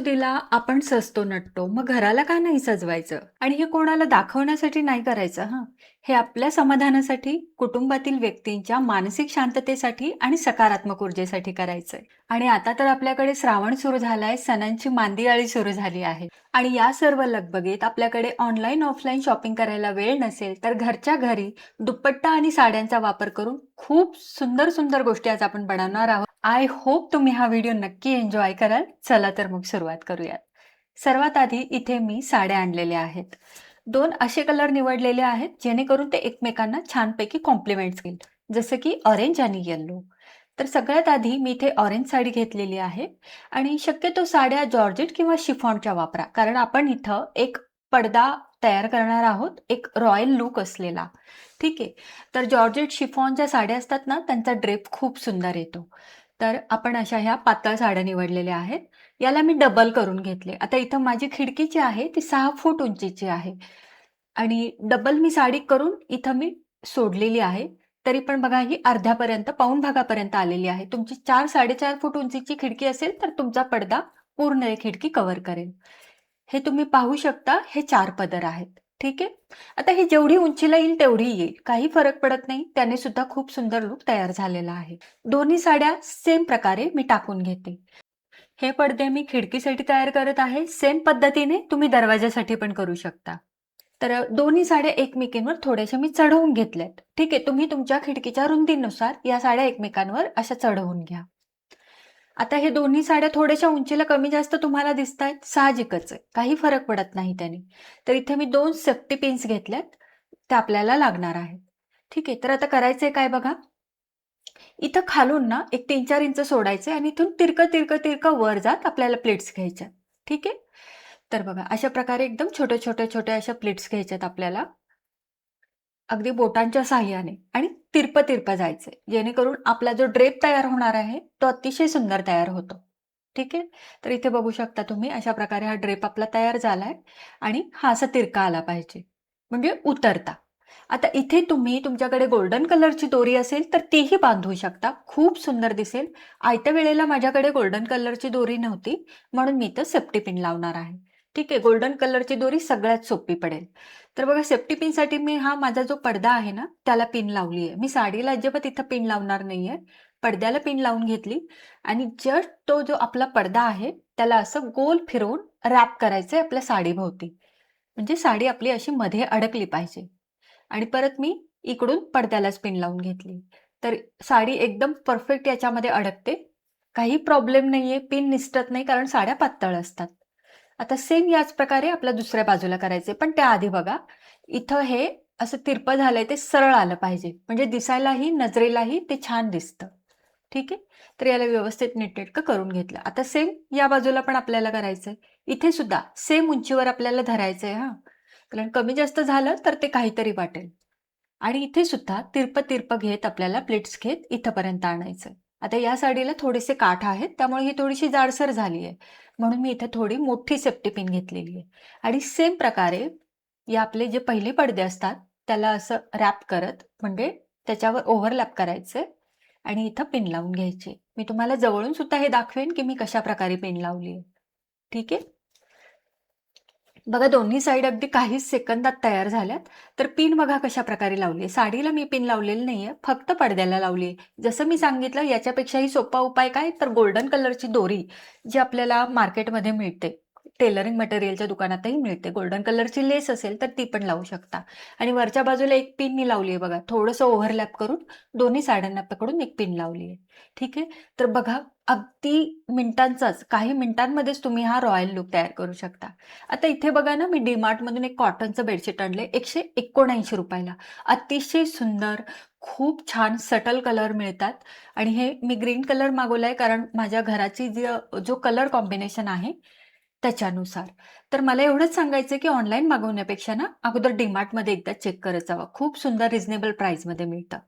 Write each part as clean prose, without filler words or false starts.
सणासुदीला आपण सजतो नटतो, मग घराला का नाही सजवायचं? आणि हे कोणाला दाखवण्यासाठी नाही करायचं हं. हे आपल्या समाधानासाठी, कुटुंबातील व्यक्तींच्या मानसिक शांततेसाठी आणि सकारात्मक ऊर्जेसाठी करायचंय. आणि आता तर आपल्याकडे श्रावण सुरू झालाय, सणांची मांदियाळी सुरू झाली आहे. आणि या सर्व लगबगीत आपल्याकडे ऑनलाईन ऑफलाईन शॉपिंग करायला वेळ नसेल, तर घरच्या घरी दुपट्टा आणि साड्यांचा वापर करून खूप सुंदर सुंदर गोष्टी आज आपण बनवणार आहोत. आय होप तुम्ही हा व्हिडिओ नक्की एन्जॉय कराल. चला तर मग सुरुवात करूयात. सर्वात आधी इथे मी साड्या आणलेल्या आहेत. 2 असे कलर निवडलेले आहेत, जेणेकरून ते एकमेकांना छानपैकी कॉम्प्लिमेंट्स घेईल. जसं की ऑरेंज आणि येलो. तर सगळ्यात आधी मी इथे ऑरेंज साडी घेतलेली आहे आणि शक्यतो साड्या जॉर्जेट किंवा शिफॉनच्या वापरा. कारण आपण इथं एक पडदा तयार करणार आहोत, एक रॉयल लूक असलेला. ठीक आहे. तर जॉर्जेट शिफॉनच्या साड्या असतात ना, त्यांचा ड्रेप खूप सुंदर येतो. तर आपण अशा ह्या पातळ साड्या निवडलेल्या आहेत. याला मी डबल करून घेतले. आता इथं माझी खिडकी जी आहे ती 6 फूट उंचीची आहे आणि डबल मी साडी करून इथं मी सोडलेली आहे. तरी पण बघा ही अर्ध्यापर्यंत, पाऊण भागापर्यंत आलेली आहे. तुमची 4-4.5 फूट उंचीची खिडकी असेल तर तुमचा पडदा पूर्ण ही खिडकी कव्हर करेल. हे तुम्ही पाहू शकता, हे 4 पदर आहेत. ठीक आहे. आता ही जेवढी उंचीला येईल तेवढी येईल. काही फरक पडत नाही. त्याने सुद्धा खूप सुंदर लूक तयार झालेला आहे. दोन्ही साड्या सेम प्रकारे मी टाकून घेते. हे पडदे मी खिडकीसाठी तयार करत आहे. सेम पद्धतीने तुम्ही दरवाजासाठी पण करू शकता. तर दोन्ही साड्या एकमेकींवर थोड्याशा मी चढवून घेतल्यात. ठीक आहे. तुम्ही तुमच्या खिडकीच्या रुंदीनुसार या साड्या एकमेकांवर अशा चढवून घ्या. आता हे दोन्ही साड्या थोड्याशा उंचीला कमी जास्त तुम्हाला दिसतायत, साहजिकच आहे. काही फरक पडत नाही त्याने. तर इथे मी 2 सेफ्टी पिन्स घेतल्यात. त्या आपल्याला लागणार आहेत. ठीक आहे. तर आता करायचंय काय बघा. इथं खालून ना एक 3-4 इंच सोडायचे आणि इथून तिरकं वर जात आपल्याला प्लेट्स घ्यायच्या. ठीक आहे. तर बघा अशा प्रकारे एकदम छोट्या अशा प्लेट्स घ्यायच्यात आपल्याला. अगदी बोटांच्या साहाय्याने आणि तिरपं जायचंय. जेणेकरून आपला जो ड्रेप तयार होणार आहे, तो अतिशय सुंदर तयार होतो. ठीक आहे. तर इथे बघू शकता तुम्ही अशा प्रकारे हा ड्रेप आपला तयार झालाय आणि हा असा तिरका आला पाहिजे. म्हणजे उतरता. आता इथे तुम्ही तुमच्याकडे गोल्डन कलरची दोरी असेल तर तीही बांधू शकता. खूप सुंदर दिसेल. आयत्या वेळेला माझ्याकडे गोल्डन कलरची दोरी नव्हती, म्हणून मी इथं सेफ्टी पिन लावणार आहे. ठीक आहे. गोल्डन कलरची दोरी सगळ्यात सोपी पडेल. तर बघा सेफ्टी पिनसाठी मी हा माझा जो पडदा आहे ना, त्याला पिन लावली आहे. मी साडीला अजिबात इथं पिन लावणार नाहीये. पडद्याला पिन लावून घेतली आणि जस्ट तो जो आपला पडदा आहे, त्याला असं गोल फिरवून रॅप करायचंय आपल्या साडीभोवती. म्हणजे साडी आपली अशी मध्ये अडकली पाहिजे. आणि परत मी इकडून पडद्यालाच पिन लावून घेतली. तर साडी एकदम परफेक्ट याच्यामध्ये अडकते. काही प्रॉब्लेम नाहीये, पिन निसटत नाही कारण साड्या पातळ असतात. आता सेम याच प्रकारे आपल्या दुसऱ्या बाजूला करायचे. पण त्याआधी बघा, इथं हे असं तिरपं झालंय ते सरळ आलं पाहिजे. म्हणजे दिसायलाही, नजरेलाही ते छान दिसतं. ठीक आहे? तर याला व्यवस्थित नीटनेटकं करून घेतलं. आता सेम या बाजूला पण आपल्याला करायचंय. इथे सुद्धा सेम उंचीवर आपल्याला धरायचंय हां. कारण कमी जास्त झालं तर ते काहीतरी वाटेल. आणि इथे सुद्धा तिरपं घेत आपल्याला प्लेट्स घेत इथपर्यंत आणायचंय. आता या साडीला थोडेसे काठ आहेत, त्यामुळे ही थोडीशी जाडसर झाली आहे. म्हणून मी इथे थोडी मोठी सेफ्टी पिन घेतलेली आहे. आणि सेम प्रकारे या आपले जे पहिले पडदे असतात, त्याला असं रॅप करत म्हणजे त्याच्यावर ओव्हरलॅप करायचंय आणि इथं पिन लावून घ्यायची. मी तुम्हाला जवळून सुद्धा हे दाखवेन, की मी कशाप्रकारे पिन लावली आहे. ठीक आहे? बघा दोन्ही साइड अगदी काहीच सेकंदात तयार झाल्यात. तर पिन बघा कशा प्रकारे लावली आहे. साडीला मी पिन लावलेली नाहीये, फक्त पडद्याला लावली आहे. जसं मी सांगितलं याच्यापेक्षाही सोपा उपाय काय तर गोल्डन कलरची दोरी जी आपल्याला मार्केटमध्ये मिळते. टेलरिंग मटेरियलच्या दुकानातही मिळते. गोल्डन कलरची लेस असेल तर ती पण लावू शकता. आणि वरच्या बाजूला एक पिन मी लावली आहे बघा. थोडंसं ओव्हरलॅप करून दोन्ही साड्यांना पकडून एक पिन लावली आहे. ठीक आहे. तर बघा अगदी मिनिटांचाच, काही मिनिटांमध्येच तुम्ही हा रॉयल लूक तयार करू शकता. आता इथे बघा ना, मी DMartमधून एक कॉटनचं बेडशीट आणलंय ₹179 ला. अतिशय सुंदर, खूप छान सटल कलर मिळतात आणि हे मी ग्रीन कलर मागवलाय कारण माझ्या घराची जो कलर कॉम्बिनेशन आहे त्याच्यानुसार. तर मला एवढंच सांगायचंय की ऑनलाईन मागवण्यापेक्षा ना, अगोदर DMartमध्ये एकदा चेक करत जावा. खूप सुंदर रिझनेबल प्राईसमध्ये मिळतं.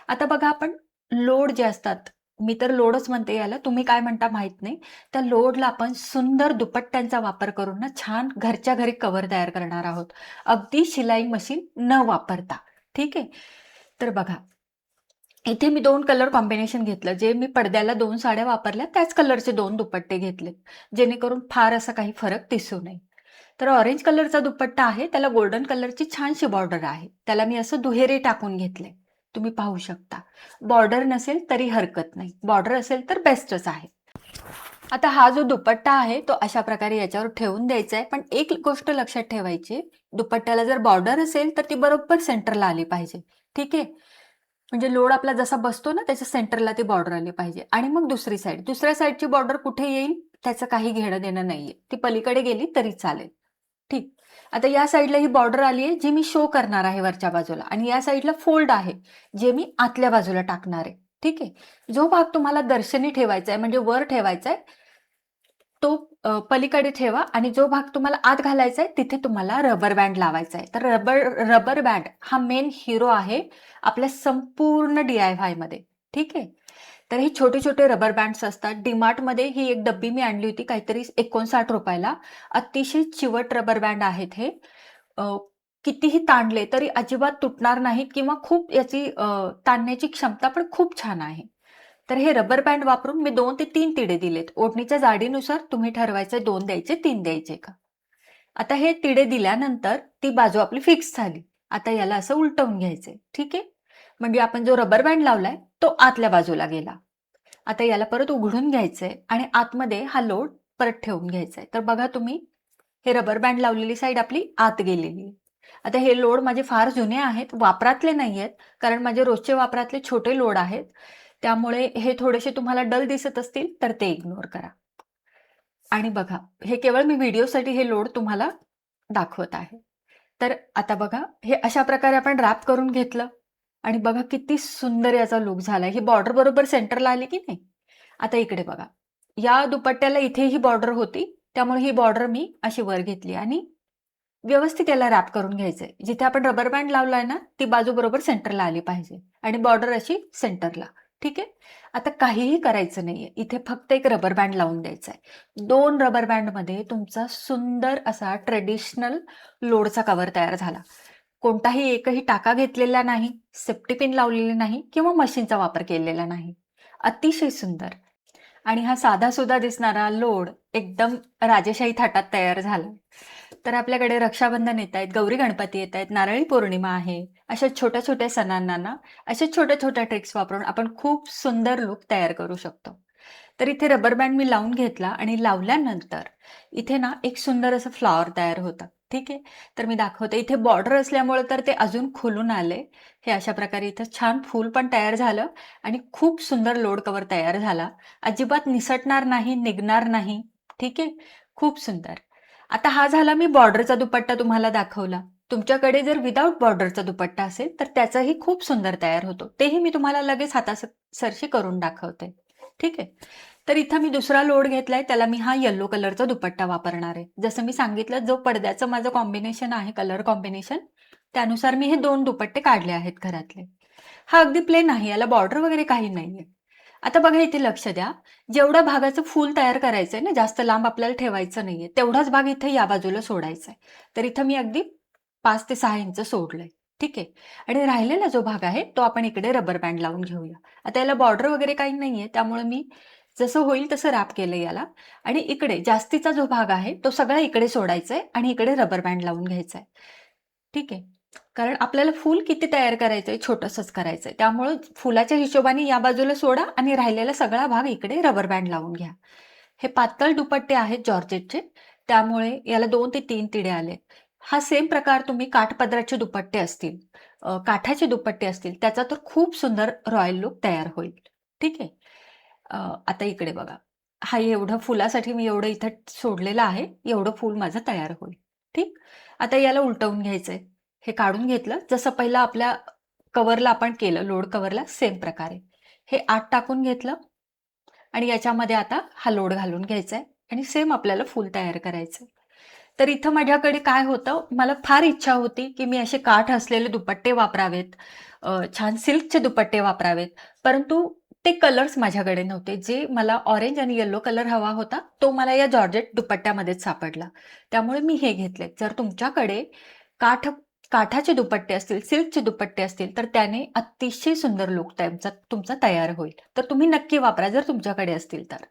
आता बघा आपण लोड जे असतात, मी तर लोडच म्हणते याला, तुम्ही काय म्हणता माहीत नाही. त्या लोडला आपण सुंदर दुपट्ट्यांचा वापर करून ना छान घरच्या घरी कव्हर तयार करणार आहोत. अगदी शिलाई मशीन न वापरता. ठीक आहे? तर बघा, इथे मी 2 कलर कॉम्बिनेशन घेतलं. जे मी पडद्याला 2 साड्या वापरल्या त्याच कलरचे 2 दुपट्टे घेतले. जेणेकरून फार असा काही फरक दिसू नये. तर ऑरेंज कलरचा दुपट्टा आहे, त्याला गोल्डन कलरची छानशी बॉर्डर आहे. त्याला मी असं दुहेरी टाकून घेतले. तुम्ही पाहू शकता. बॉर्डर नसेल तरी हरकत नाही. बॉर्डर असेल तर बेस्टच आहे. आता हा जो दुपट्टा आहे तो अशा प्रकारे याच्यावर ठेवून द्यायचा आहे. पण एक गोष्ट लक्षात ठेवायची, दुपट्ट्याला जर बॉर्डर असेल तर ती बरोबर सेंटरला आली पाहिजे. ठीक आहे? म्हणजे लोड आपला जसा बसतो ना त्याच्या सेंटरला ती बॉर्डर आली पाहिजे. आणि मग दुसरी साईड. दुसऱ्या साईडची बॉर्डर कुठे येईल त्याचं काही घेणं देणं नाहीये. ती पलीकडे गेली तरी चालेल. ठीक. आता या साईडला ही बॉर्डर आली आहे जी मी शो करणार आहे वरच्या बाजूला आणि या साईडला फोल्ड आहे जे मी आतल्या बाजूला टाकणार आहे. ठीक आहे. जो भाग तुम्हाला दर्शनी ठेवायचा आहे म्हणजे वर ठेवायचा आहे तो पलीकडे ठेवा आणि जो भाग तुम्हाला आत घालायचा आहे तिथे तुम्हाला रबर बँड लावायचा आहे. तर रबर बँड हा मेन हिरो आहे आपल्या संपूर्ण DIY मध्ये. ठीक आहे. तर हे छोटे-छोटे रबर बँड्स असतात. DMartमध्ये ही एक डब्बी मी आणली होती काहीतरी ₹59 ला. अतिशय चिवट रबर बँड आहेत हे. अ, कितीही ताणले तरी अजिबात तुटणार नाहीत किंवा खूप याची ताणण्याची क्षमता पण खूप छान आहे. तर हे रबर बँड वापरून मी 2 ते 3 तिडे दिलेत. ओढणीच्या जाडीनुसार तुम्ही ठरवायचे 2 द्यायचे, 3 द्यायचे का. आता हे तिडे दिल्यानंतर ती बाजू आपली फिक्स झाली. आता याला असं उलटवून घ्यायचंय. ठीक आहे. म्हणजे आपण जो रबर बँड लावलाय तो आतल्या बाजूला गेला. आता याला परत उघडून घ्यायचंय आणि आतमध्ये हा लोड परत ठेवून घ्यायचाय. तर बघा तुम्ही हे रबर बँड लावलेली साईड आपली आत गेलेली आहे. आता हे लोड माझे फार जुने आहेत, वापरातले नाहीयेत, कारण माझे रोजचे वापरातले छोटे लोड आहेत. त्यामुळे हे थोडेसे तुम्हाला डल दिसत असतील तर ते इग्नोर करा. आणि बघा, हे केवळ मी व्हिडिओसाठी हे लोड तुम्हाला दाखवत आहे. तर आता बघा, हे अशा प्रकारे आपण रॅप करून घेतलं आणि बघा किती सुंदर याचा लूक झालाय. ही बॉर्डर बरोबर सेंटरला आली की नाही? आता इकडे बघा. या दुपट्ट्याला इथे ही बॉर्डर होती. त्यामुळे ही बॉर्डर मी अशी वर घेतली आणि व्यवस्थित याला रॅप करून घ्यायचंय. जिथे आपण रबर बँड लावलाय ना, ती बाजू बरोबर सेंटरला आली पाहिजे आणि बॉर्डर अशी सेंटरला. ठीक आहे? आता काहीही करायचं नाहीये. इथे फक्त एक रबर बँड लावून द्यायचा आहे. 2 रबर बँडमध्ये तुमचा सुंदर असा ट्रेडिशनल लोडचा कव्हर तयार झाला. कोणताही एकही टाका घेतलेला नाही, सेफ्टी पिन लावलेली नाही किंवा मशीनचा वापर केलेला नाही. अतिशय सुंदर. आणि हा साधा-सुधा दिसणारा लोड एकदम राजेशाही थाटात तयार झाला. तर आपल्याकडे रक्षाबंधन येतायत, गौरी गणपती येतायत, नारळी पौर्णिमा आहे. अशा छोट्या-छोट्या सणांना ना, अशा छोट्या-छोट्या ट्रिक्स वापरून आपण खूप सुंदर लूक तयार करू शकतो. तर इथे रबर बँड मी लावून घेतला आणि लावल्यानंतर इथे ना एक सुंदर असं फ्लॉवर तयार होतं. ठीक आहे. तर मी दाखवते. इथे बॉर्डर असल्यामुळे तर ते अजून खुलून आले. हे अशा प्रकारे इथं छान फूल पण तयार झालं आणि खूप सुंदर लोड कव्हर तयार झाला. अजिबात निसटणार नाही, निघणार नाही. ठीक आहे. खूप सुंदर. आता हा झाला मी बॉर्डरचा दुपट्टा तुम्हाला दाखवला. तुमच्याकडे जर विदाऊट बॉर्डरचा दुपट्टा असेल तर त्याचाही खूप सुंदर तयार होतो. तेही मी तुम्हाला लगेच हातासरशी करून दाखवते. ठीक आहे. तर इथं मी दुसरा लोड घेतलाय त्याला मी हा येलो कलरचा दुपट्टा वापरणार आहे. जसं मी सांगितलं जो पडद्याचं माझं कॉम्बिनेशन आहे कलर कॉम्बिनेशन त्यानुसार मी हे 2 दुपट्टे काढले आहेत घरातले. हा अगदी प्लेन आहे. याला बॉर्डर वगैरे काही नाहीये. आता बघा इथे लक्ष द्या. जेवढ्या भागाचं फूल तयार करायचंय ना, जास्त लांब आपल्याला ठेवायचं नाहीये. तेवढाच भाग इथे या बाजूला सोडायचा आहे. तर इथं मी अगदी 5 ते 6 इंच सोडलंय. ठीक आहे. आणि राहिलेला जो भाग आहे तो आपण इकडे रबर बँड लावून घेऊया. आता याला बॉर्डर वगैरे काही नाहीये त्यामुळे मी जसं होईल तसं रॅप केलं याला आणि इकडे जास्तीचा जो भाग आहे तो सगळा इकडे सोडायचा आहे आणि इकडे रबर बँड लावून घ्यायचा आहे. ठीक आहे. कारण आपल्याला फूल किती तयार करायचंय छोटंसंच करायचंय. त्यामुळे फुलाच्या हिशोबाने या बाजूला सोडा आणि राहिलेला सगळा भाग इकडे रबर बँड लावून घ्या. हे पातळ दुपट्टे आहेत जॉर्जेटचे त्यामुळे याला 2 ते 3 तिडे आले. हा सेम प्रकार तुम्ही काठपदराचे दुपट्टे असतील, काठाचे दुपट्टे असतील त्याचा तर खूप सुंदर रॉयल लूक तयार होईल. ठीक आहे. आता इकडे बघा. हा एवढं फुलासाठी मी एवढं इथं सोडलेलं आहे. एवढं फूल माझं तयार होईल. ठीक. आता याला उलटवून घ्यायचंय. हे काढून घेतलं जसं पहिलं आपल्या कव्हरला आपण केलं लोड कव्हरला सेम प्रकारे. हे आत टाकून घेतलं आणि याच्यामध्ये आता हा लोड घालून घ्यायचा आहे आणि सेम आपल्याला फूल तयार करायचंय. तर इथं माझ्याकडे काय होतं, मला फार इच्छा होती, की मी असे काठ असलेले दुपट्टे वापरावेत, छान सिल्कचे दुपट्टे वापरावेत. परंतु ते कलर्स माझ्याकडे नव्हते. जे मला ऑरेंज आणि येलो कलर हवा होता, तो मला या जॉर्जेट दुपट्ट्यामध्येच सापडला. त्यामुळे मी हे घेतले. जर तुमच्याकडे काठ काठाचे दुपट्टे असतील, सिल्कचे दुपट्टे असतील, तर त्याने अतिशय सुंदर लूक तुमचा तयार होईल. तर तुम्ही नक्की वापरा जर तुमच्याकडे असतील तर.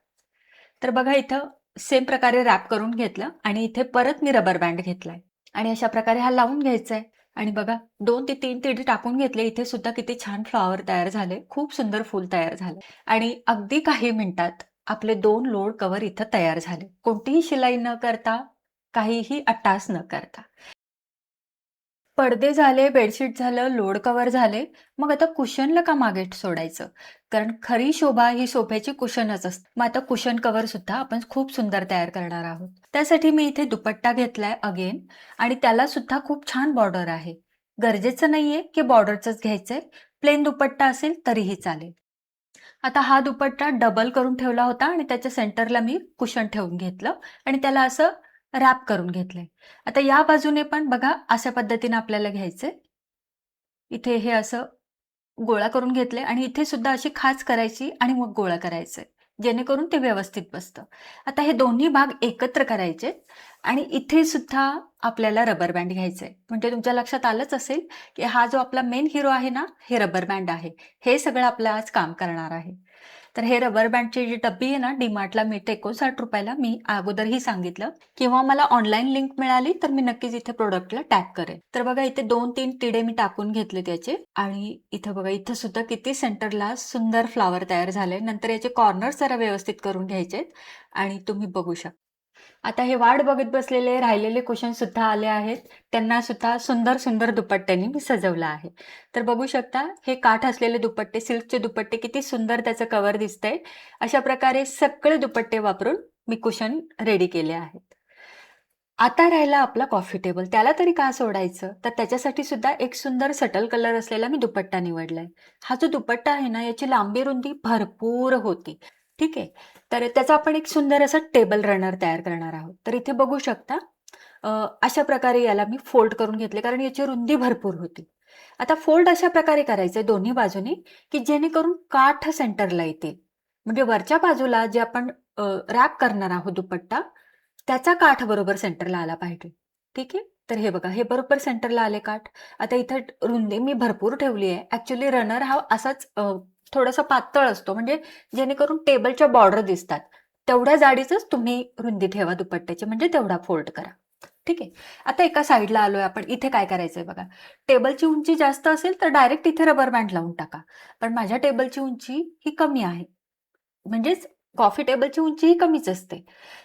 तर बघा इथं सेम प्रकारे रॅप करून घेतलं आणि इथे परत मी रबर बँड घेतलाय आणि अशा प्रकारे हा लावून घ्यायचा आहे. आणि बघा 2 ते 3 तिडी टाकून घेतले. इथे सुद्धा किती छान फ्लॉवर तयार झाले. खूप सुंदर फूल तयार झाले आणि अगदी काही मिनिटात आपले 2 लोड कव्हर इथं तयार झाले. कोणतीही शिलाई न करता, काहीही अट्टास न करता. पडदे झाले, बेडशीट झालं, लोड कव्हर झाले. मग आता कुशनला का मागे सोडायचं? कारण खरी शोभा ही सोफ्याची कुशनच असते. मग आता कुशन कव्हर सुद्धा आपण खूप सुंदर तयार करणार आहोत. त्यासाठी मी इथे दुपट्टा घेतलाय अगेन आणि त्याला सुद्धा खूप छान बॉर्डर आहे. गरजेचं नाहीये की बॉर्डरचंच घ्यायचंय. प्लेन दुपट्टा असेल तरीही चालेल. आता हा दुपट्टा डबल करून ठेवला होता आणि त्याच्या सेंटरला मी कुशन ठेवून घेतलं आणि त्याला असं रॅप करून घेतलंय. आता या बाजूने पण बघा अशा पद्धतीने आपल्याला घ्यायचंय. इथे हे असं गोळा करून घेतले आणि इथे सुद्धा अशी खाच करायची आणि मग गोळा करायचंय. जेणेकरून ते व्यवस्थित बसतं. आता हे दोन्ही भाग एकत्र करायचे आणि इथे सुद्धा आपल्याला रबर बँड घ्यायचंय. म्हणजे तुमच्या लक्षात आलंच असेल, की हा जो आपला मेन हिरो आहे ना, हे रबर बँड आहे. हे सगळं आपलं आज काम करणार आहे. तर हे रबर बँडची जी डब्बी आहे ना, DMartला मिळते ₹59 मी अगोदरही सांगितलं किंवा मला ऑनलाईन लिंक मिळाली तर मी नक्कीच इथे प्रोडक्टला टॅग करेन. तर बघा इथे 2-3 तिडे मी टाकून घेतले त्याचे आणि इथं बघा इथं सुद्धा किती सेंटरला सुंदर फ्लॉवर तयार झाले. नंतर याचे कॉर्नर्स जरा व्यवस्थित करून घ्यायचेत आणि तुम्ही बघू शकता. आता हे वाट बघत बसलेले राहिलेले क्वेश्चन सुद्धा आले आहेत. त्यांना सुद्धा सुंदर सुंदर दुपट्ट्यांनी मी सजवलं आहे. तर बघू शकता हे काठ असलेले दुपट्टे, सिल्कचे दुपट्टे किती सुंदर त्याचं कव्हर दिसतंय. अशा प्रकारे सगळे दुपट्टे वापरून मी कुशन रेडी केले आहेत. आता राहिला आपला कॉफी टेबल. त्याला तरी का सोडायचं? तर त्याच्यासाठी सुद्धा एक सुंदर सटल कलर असलेला मी दुपट्टा निवडलाय. हा जो दुपट्टा आहे ना, याची लांबी रुंदी भरपूर होती. ठीक आहे. तर त्याचा आपण एक सुंदर असा टेबल रनर तयार करणार आहोत. तर इथे बघू शकता अ, अशा प्रकारे याला मी फोल्ड करून घेतले कारण याची रुंदी भरपूर होती. आता फोल्ड अशा प्रकारे करायचंय दोन्ही बाजूनी, की जेणेकरून काठ सेंटरला येतील. म्हणजे वरच्या बाजूला जे आपण रॅप करणार आहोत दुपट्टा, त्याचा काठ बरोबर सेंटरला आला पाहिजे. ठीक आहे. तर हे बघा, हे बरोबर सेंटरला आले काठ. आता इथं रुंदी मी भरपूर ठेवली आहे. ॲक्चुअली रनर हा असाच थोडासा पातळ असतो, म्हणजे जेणेकरून टेबलच्या बॉर्डर दिसतात. तेवढ्या जाडीचंच तुम्ही रुंदी ठेवा दुपट्ट्याची, म्हणजे तेवढा फोल्ड करा. ठीक आहे. आता एका साइडला आलोय आपण. इथे काय करायचंय बघा. टेबलची उंची जास्त असेल तर डायरेक्ट इथे रबर बँड लावून टाका. पण माझ्या टेबलची उंची ही कमी आहे. म्हणजेच कॉफी टेबलची उंची ही कमीच असते.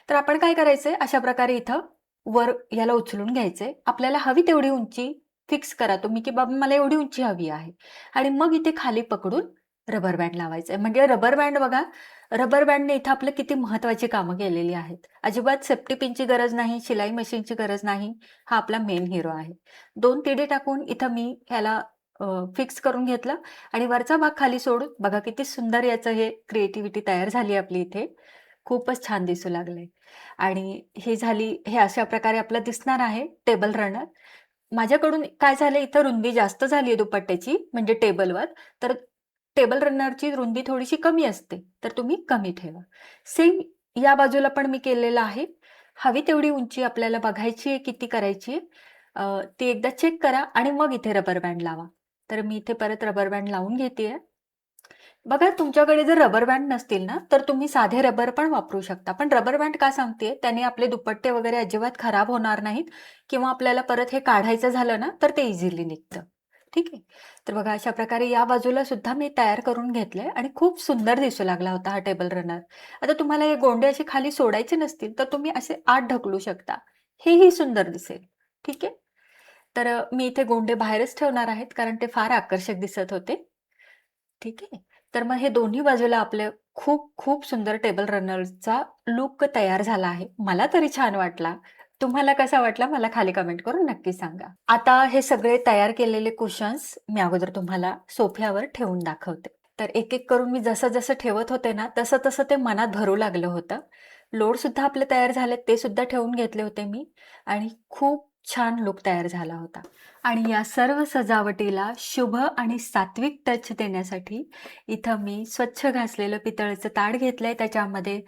तर आपण काय करायचंय अशा प्रकारे इथं वर याला उचलून घ्यायचंय. आपल्याला हवी तेवढी उंची फिक्स करा तुम्ही, की बाबा मला एवढी उंची हवी आहे. आणि मग इथे खाली पकडून रबर बँड लावायचंय. म्हणजे रबर बँड बघा, रबर बँडने इथं आपलं किती महत्त्वाची कामं केलेली आहेत. अजिबात सेफ्टी पिनची गरज नाही, शिलाई मशीनची गरज नाही. हा आपला मेन हिरो आहे. 2 तिडे टाकून इथं मी ह्याला फिक्स करून घेतलं आणि वरचा भाग खाली सोडून बघा किती सुंदर याचं हे क्रिएटिव्हिटी तयार झाली आपली इथे. खूपच छान दिसू लागलंय. आणि हे अशा प्रकारे आपलं दिसणार आहे टेबल रनर. माझ्याकडून काय झालं इथं रुंदी जास्त झाली आहे दुपट्ट्याची म्हणजे टेबलवर. तर टेबल रनरची रुंदी थोडीशी कमी असते. तर तुम्ही कमी ठेवा. सेम या बाजूला पण मी केलेलं आहे. हवी तेवढी उंची आपल्याला बघायची आहे, किती करायची आहे. ती एकदा चेक करा आणि मग इथे रबर बँड लावा. तर मी इथे परत रबर बँड लावून घेतेय. बघा तुमच्याकडे जर रबर बँड नसतील ना, तर तुम्ही साधे रबर पण वापरू शकता. पण रबर बँड का सांगतेय, त्याने आपले दुपट्टे वगैरे अजिबात खराब होणार नाहीत किंवा आपल्याला परत हे काढायचं झालं ना, तर ते इझिली निघतं. ठीक आहे. तर बघा अशा प्रकारे या बाजूला सुद्धा मी तयार करून घेतलंय आणि खूप सुंदर दिसू लागला होता हा टेबल रनर. आता तुम्हाला हे गोंडे असे खाली सोडायचे नसतील, तर तुम्ही असे आत ढकलू शकता. हेही सुंदर दिसेल. ठीक आहे. तर मी इथे गोंडे बाहेरच ठेवणार आहेत, कारण ते फार आकर्षक दिसत होते. ठीक आहे. तर मग हे दोन्ही बाजूला आपले खूप खूप सुंदर टेबल रनर्सचा लूक तयार झाला आहे. मला तरी छान वाटला. तुम्हाला कसा वाटला मला खाली कमेंट करून नक्की सांगा. आता हे सगळे तयार केलेले कुशन्स मी अगोदर तुम्हाला सोफ्यावर ठेवून दाखवते. तर एक-एक करून मी जसं-जसं ठेवत होते ना, तसं-तसं ते मनात भरू लागलं होतं. लोड सुद्धा आपले तयार झालेत, ते सुद्धा ठेवून घेतले होते मी आणि खूप छान लूक तयार झाला होता. आणि या सर्व सजावटीला शुभ आणि सात्विक टच देण्यासाठी इथं मी स्वच्छ घासलेलं पितळेचं ताट घेतलंय. त्याच्यामध्ये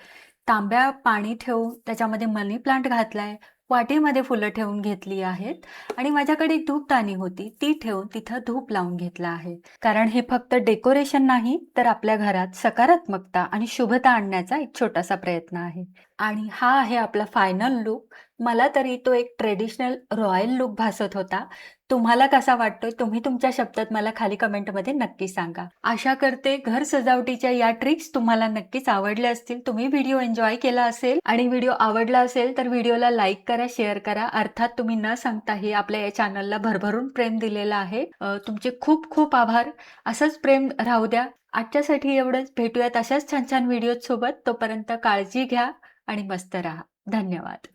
तांब्या पाणी ठेवून त्याच्यामध्ये मनी प्लांट घातलाय. वाटीमध्ये फुलं ठेवून घेतली आहेत आणि माझ्याकडे एक धूपदाणी होती, ती ठेवून तिथं धूप लावून घेतला आहे. कारण हे फक्त डेकोरेशन नाही, तर आपल्या घरात सकारात्मकता आणि शुभता आणण्याचा एक छोटासा प्रयत्न आहे. आणि हा आहे आपला फायनल लूक. मला तरी तो एक ट्रेडिशनल रॉयल लूक भासत होता. तुम्हाला कसा वाटतोय? तुम्ही तुमच्या शब्दात मला खाली कमेंटमध्ये नक्की सांगा. आशा करते घर सजावटीच्या या ट्रिक्स तुम्हाला नक्कीच आवडल्या असतील. तुम्ही व्हिडिओ एन्जॉय केला असेल आणि व्हिडिओ आवडला असेल तर व्हिडिओला लाईक करा, शेअर करा. अर्थात तुम्ही न सांगताही आपल्या या चॅनलला भरभरून प्रेम दिलेलं आहे. तुमचे खूप खूप आभार. असंच प्रेम राहू द्या. आजच्यासाठी एवढंच. भेटूयात अशाच छान छान व्हिडिओ सोबत. तोपर्यंत काळजी घ्या आणि मस्त राहा. धन्यवाद.